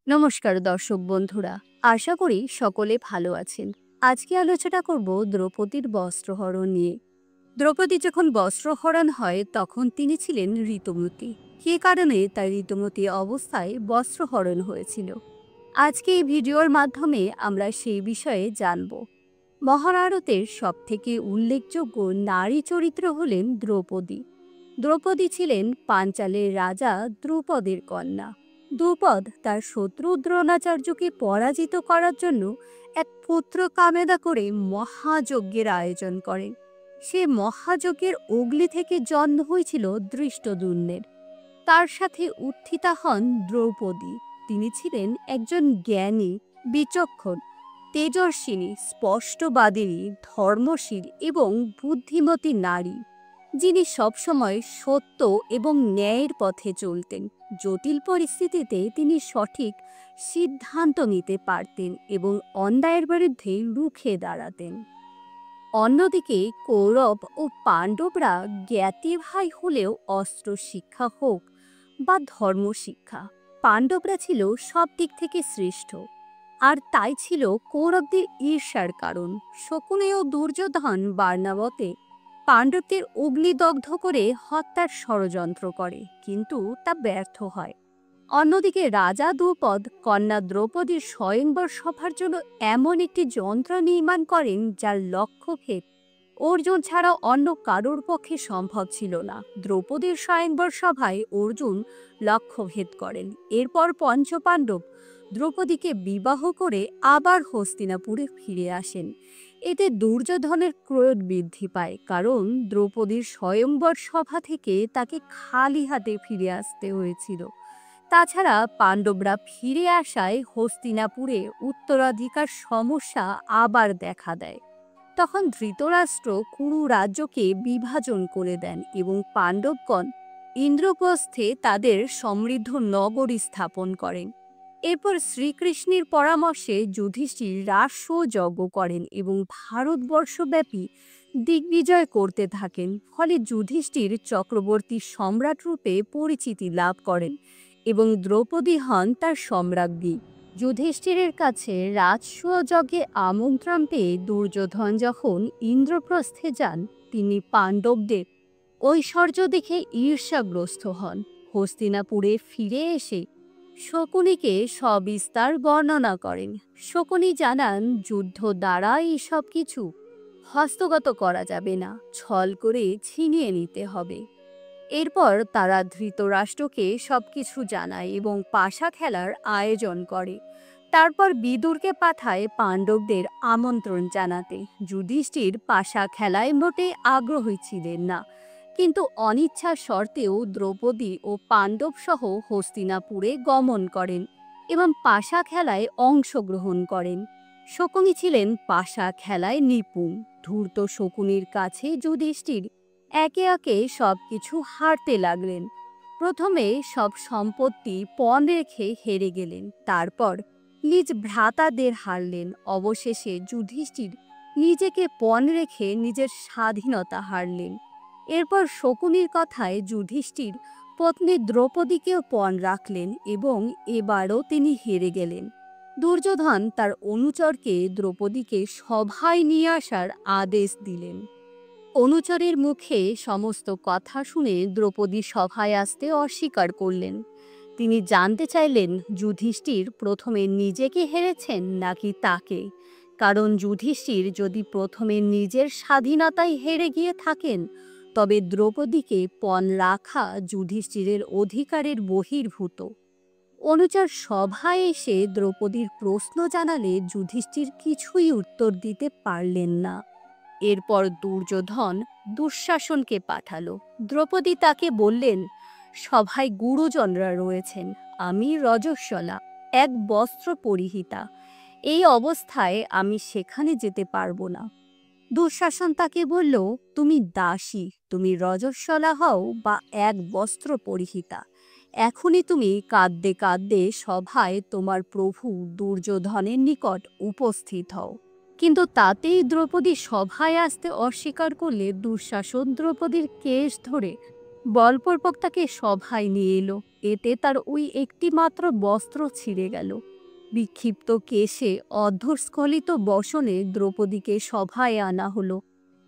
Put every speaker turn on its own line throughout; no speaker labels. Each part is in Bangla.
নমস্কার দর্শক বন্ধুরা, আশা করি সকলে ভালো আছেন। আজকে আলোচনা করব দ্রৌপদীর বস্ত্রহরণ নিয়ে। দ্রৌপদী যখন বস্ত্রহরণ হয় তখন তিনি ছিলেন ঋতুমতী। কী কারণে তার ঋতুমতী অবস্থায় বস্ত্রহরণ হয়েছিল, আজকে এই ভিডিওর মাধ্যমে আমরা সেই বিষয়ে জানব। মহাভারতের সবথেকে উল্লেখযোগ্য নারী চরিত্র হলেন দ্রৌপদী। দ্রৌপদী ছিলেন পাঞ্চালের রাজা দ্রুপদের কন্যা। দ্রুপদ তার শত্রু দ্রোণাচার্যকে পরাজিত করার জন্য এক পুত্র কামেদা করে মহাযজ্ঞের আয়োজন করেন। সে মহাযজ্ঞের অগ্নি থেকে জন্ম হয়েছিল ধৃষ্টদ্যুম্নের। তার সাথে উত্থিতা হন দ্রৌপদী। তিনি ছিলেন একজন জ্ঞানী, বিচক্ষণ, তেজস্বিনী, স্পষ্টবাদিনী, ধর্মশীল এবং বুদ্ধিমতী নারী, যিনি সবসময় সত্য এবং ন্যায়ের পথে চলতেন। জটিল পরিস্থিতিতে তিনি সঠিক সিদ্ধান্ত নিতে পারতেন এবং অন্যায়ের বিরুদ্ধে রুখে দাঁড়াতেন। অন্যদিকে কৌরব ও পাণ্ডবরা জ্ঞাতি ভাই হলেও অস্ত্র শিক্ষা হোক বা ধর্ম শিক্ষা, পাণ্ডবরা ছিল সব দিক থেকে শ্রেষ্ঠ। আর তাই ছিল কৌরবদের ঈর্ষার কারণ। শকুনি ও দুর্যোধন বার্নাবতে পাণ্ডবদের অগ্নিদগ্ধ করে হত্যার ষড়যন্ত্র করে, কিন্তু তা ব্যর্থ হয়। অন্যদিকে রাজা দ্রুপদ কন্যা দ্রৌপদীর স্বয়ংবর সভার জন্য এমন একটি যন্ত্র নির্মাণ করেন যার লক্ষ্যভেদ অর্জুন ছাড়া অন্য কারোর পক্ষে সম্ভব ছিল না। দ্রৌপদীর স্বয়ংবর সভায় অর্জুন লক্ষ্যভেদ করেন। এরপর পঞ্চপাণ্ডব দ্রৌপদীকে বিবাহ করে আবার হস্তিনাপুরে ফিরে আসেন। এতে দুর্যোধনের ক্রোধ বৃদ্ধি পায়, কারণ দ্রৌপদীর স্বয়ংবর সভা থেকে তাকে খালি হাতে ফিরে আসতে হয়েছিল। তাছাড়া পাণ্ডবরা ফিরে আসায় হস্তিনাপুরে উত্তরাধিকার সমস্যা আবার দেখা দেয়। তখন ধৃতরাষ্ট্র কুরু রাজ্যকে বিভাজন করে দেন এবং পাণ্ডবগণ ইন্দ্রপ্রস্থে তাদের সমৃদ্ধ নগরী স্থাপন করেন। এরপর শ্রীকৃষ্ণের পরামর্শে যুধিষ্ঠির রাজসযজ্ঞ করেন এবং ভারতবর্ষব্যাপী দিগ্বিজয় করতে থাকেন। ফলে যুধিষ্ঠির চক্রবর্তী সম্রাট রূপে পরিচিতি লাভ করেন এবং দ্রৌপদী হন তার সম্রাজ্ঞী। যুধিষ্ঠিরের কাছে রাজসযজ্ঞে আমন্ত্রণ পেয়ে দুর্যোধন যখন ইন্দ্রপ্রস্থে যান, তিনি পাণ্ডবদের ঐশ্বর্য দেখে ঈর্ষাগ্রস্ত হন। হস্তিনাপুরে ফিরে এসে শকুনিকে সবিস্তার বর্ণনা করেন। শকুনি জানান, যুদ্ধ দ্বারা এইসব কিছু হস্তগত করা যাবে না, ছল করে ছিনিয়ে নিতে হবে। এরপর তারা ধৃতরাষ্ট্রকে সবকিছু জানায় এবং পাশা খেলার আয়োজন করে। তারপর বিদুরকে পাঠায় পাণ্ডবদের আমন্ত্রণ জানাতে। যুধিষ্ঠির পাশা খেলায় মোটে আগ্রহী ছিলেন না, কিন্তু অনিচ্ছা সত্ত্বেও দ্রৌপদী ও পাণ্ডব সহ হস্তিনাপুরে গমন করেন এবং পাশা খেলায় অংশগ্রহণ করেন। শকুনি ছিলেন পাশা খেলায় নিপুণ। ধূর্ত শকুনির কাছে যুধিষ্ঠির একে একে সবকিছু হারতে লাগলেন। প্রথমে সব সম্পত্তি পণ রেখে হেরে গেলেন, তারপর নিজ ভ্রাতাদের হারলেন। অবশেষে যুধিষ্ঠির নিজেকে পণ রেখে নিজের স্বাধীনতা হারলেন। এরপর শকুনির কথায় যুধিষ্ঠির পত্নী দ্রৌপদীকেও পণ রাখলেন এবং এবারও তিনি হেরে গেলেন। দুর্যোধন তার অনুচরকে দ্রৌপদীকে সভায় নিয়ে আসার আদেশ দিলেন। অনুচরের মুখে সমস্ত কথা শুনে দ্রৌপদী সভায় আসতে অস্বীকার করলেন। তিনি জানতে চাইলেন যুধিষ্ঠির প্রথমে নিজেকে হেরেছেন নাকি তাকে, কারণ যুধিষ্ঠির যদি প্রথমে নিজের স্বাধীনতায় হেরে গিয়ে থাকেন তবে দ্রৌপদীকে পণ রাখা যুধিষ্ঠিরের অধিকারের বহির্ভূত। অনুচর সভায় এসে দ্রৌপদীর প্রশ্ন জানালে যুধিষ্ঠির কিছুই উত্তর দিতে পারলেন না। এরপর দুর্যোধন দুঃশাসনকে পাঠালো। দ্রৌপদী তাকে বললেন, সভায় গুরুজনরা রয়েছেন, আমি রজস্বলা, এক বস্ত্র পরিহিতা, এই অবস্থায় আমি সেখানে যেতে পারবো না। দুঃশাসন তাকে বলল, তুমি দাসী, তুমি রজস্বলা হও বা এক বস্ত্র পরিহিতা, এখনই তুমি কাঁদতে কাঁদতে সভায় তোমার প্রভু দুর্যোধনের নিকট উপস্থিত হও। কিন্তু তাতেই দ্রৌপদী সভায় আসতে অস্বীকার করলে দুঃশাসন দ্রৌপদীর কেশ ধরে বলপূর্বক তাকে সভায় নিয়ে এলো। এতে তার ওই একটি মাত্র বস্ত্র ছিঁড়ে গেল। বিক্ষিপ্ত কেশে অর্ধস্খলিত বসনে দ্রৌপদীকে সভায় আনা হলো।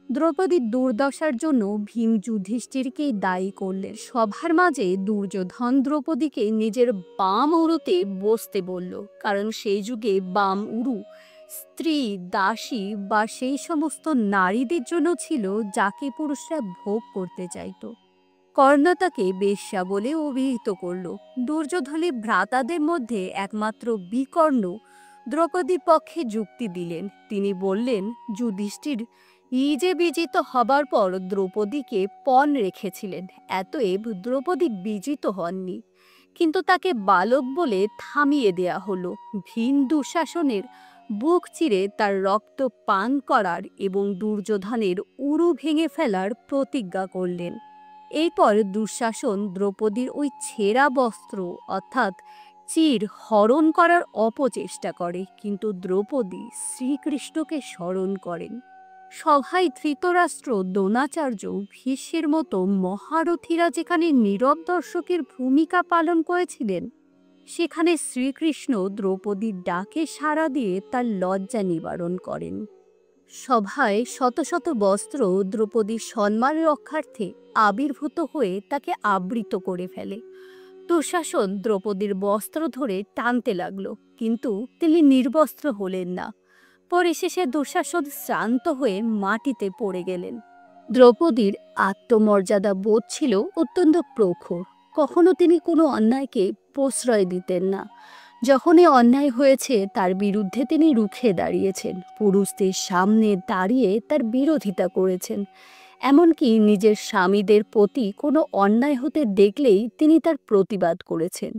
দ্রৌপদীর দুর্দশার জন্য ভীম যুধিষ্ঠিরকেই দায়ী করলেন। সভার মাঝে দুর্যোধন দ্রৌপদীকে নিজের বাম উরুতে বসতে বলল, কারণ সেই যুগে বাম উরু স্ত্রী, দাসী বা সেই সমস্ত নারীদের জন্য ছিল যাকে পুরুষরা ভোগ করতে চাইত। কর্ণ তাকে বেশ্যা বলে অভিহিত করল। দুর্যোধনের ভ্রাতাদের মধ্যে একমাত্র বিকর্ণ দ্রৌপদীর পক্ষে যুক্তি দিলেন। তিনি বললেন, যুধিষ্ঠির যে বিজিত হবার পর দ্রৌপদীকে পণ রেখেছিলেন, অতএব দ্রৌপদী বিজিত হননি, কিন্তু তাকে বালক বলে থামিয়ে দেয়া হলো। ভীম দুঃশাসনের বুক চিরে তার রক্ত পান করার এবং দুর্যোধনের উরু ভেঙে ফেলার প্রতিজ্ঞা করলেন। এরপর দুঃশাসন দ্রৌপদীর ওই ছেঁড়া বস্ত্র অর্থাৎ চির হরণ করার অপচেষ্টা করে, কিন্তু দ্রৌপদী শ্রীকৃষ্ণকে স্মরণ করেন। সভায় ধৃতরাষ্ট্র, দ্রোণাচার্য, ভীষ্মের মতো মহারথীরা যেখানে নীরব দর্শকের ভূমিকা পালন করেছিলেন, সেখানে শ্রীকৃষ্ণ দ্রৌপদীর ডাকে সাড়া দিয়ে তার লজ্জা নিবারণ করেন। সভায় শত শত বস্ত্র দ্রৌপদীর সম্মান রক্ষার্থে আবির্ভূত হয়ে তাকে আবৃত করে ফেলে। দুঃশাসন দ্রৌপদীর বস্ত্র ধরে টানতে লাগলো, কিন্তু তিনি নির্বস্ত্র হলেন না। পরিশেষে দুঃশাসন শ্রান্ত হয়ে মাটিতে পড়ে গেলেন। দ্রৌপদীর আত্মমর্যাদা বোধ ছিল অত্যন্ত প্রখর। কখনো তিনি কোনো অন্যায়কে প্রশ্রয় দিতেন না। যখনই অন্যায় হয়েছে তার বিরুদ্ধে তিনি রুখে দাঁড়িয়েছেন, পুরুষদের সামনে দাঁড়িয়ে তার বিরোধিতা করেছেন। এমনকি নিজের স্বামীদের প্রতি কোনো অন্যায় হতে দেখলেই তিনি তার প্রতিবাদ করেছেন।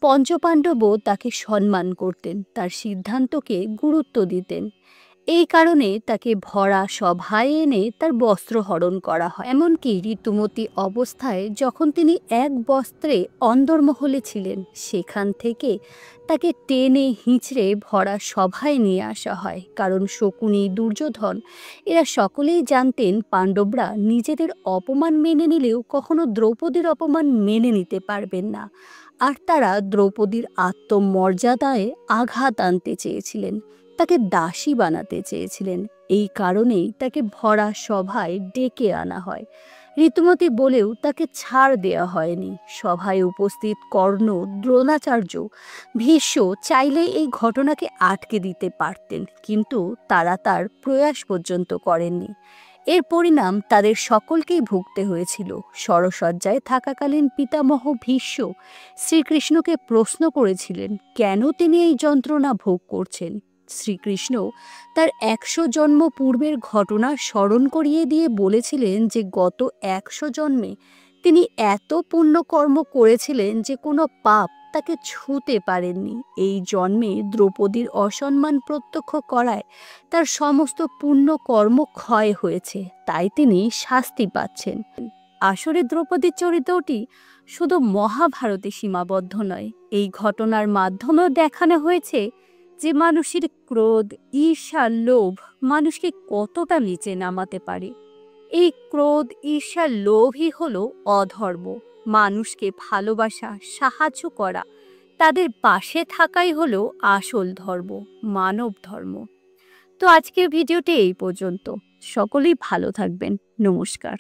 পঞ্চপাণ্ডবও তাকে সম্মান করতেন, তার সিদ্ধান্তকে গুরুত্ব দিতেন। এই কারণে তাকে ভরা সভায় এনে তার বস্ত্র হরণ করা হয়। এমনকি ঋতুমতী অবস্থায় যখন তিনি এক বস্ত্রে অন্দরমহলে ছিলেন, সেখান থেকে তাকে টেনে হিঁচড়ে ভরা সভায় নিয়ে আসা হয়। কারণ শকুনি, দুর্যোধন এরা সকলেই জানতেন পাণ্ডবরা নিজেদের অপমান মেনে নিলেও কখনো দ্রৌপদীর অপমান মেনে নিতে পারবেন না, আর তারা দ্রৌপদীর আত্মমর্যাদায় আঘাত আনতে চেয়েছিলেন, তাকে দাসী বানাতে চেয়েছিলেন। এই কারণেই তাকে ভরা সভায় ডেকে আনা হয়। ঋতুমতী বলেও তাকে ছাড় দেওয়া হয়নি। সভায় উপস্থিত কর্ণ, দ্রোণাচার্য, ভীষ্ম চাইলে এই ঘটনাকে আটকে দিতে পারতেন, কিন্তু তারা তার প্রয়াস পর্যন্ত করেননি। এর পরিণাম তাদের সকলকেই ভুগতে হয়েছিল। শরশয্যায় থাকাকালীন পিতামহ ভীষ্ম শ্রীকৃষ্ণকে প্রশ্ন করেছিলেন কেন তিনি এই যন্ত্রণা ভোগ করছেন। শ্রীকৃষ্ণ তার 100 জন্ম পূর্বের ঘটনা স্মরণ করিয়ে দিয়ে বলেছিলেন যে গত 100 জন্মে তিনি এত পুণ্যকর্ম করেছিলেন যে কোনো পাপ তাকে ছুঁতে পারেননি। এই জন্মে দ্রৌপদীর অসম্মান প্রত্যক্ষ করায় তার সমস্ত পুণ্যকর্ম ক্ষয় হয়েছে, তাই তিনি শাস্তি পাচ্ছেন। আসলে দ্রৌপদীর চরিত্রটি শুধু মহাভারতে সীমাবদ্ধ নয়। এই ঘটনার মাধ্যমেও দেখানো হয়েছে যে মানুষের ক্রোধ, ঈর্ষা, লোভ মানুষকে কতটা নিচে নামাতে পারে। এই ক্রোধ, ঈর্ষা, লোভই হলো অধর্ম। মানুষকে ভালোবাসা, সাহায্য করা, তাদের পাশে থাকাই হলো আসল ধর্ম, মানব ধর্ম। তো আজকের ভিডিওটি এই পর্যন্ত। সকলেই ভালো থাকবেন। নমস্কার।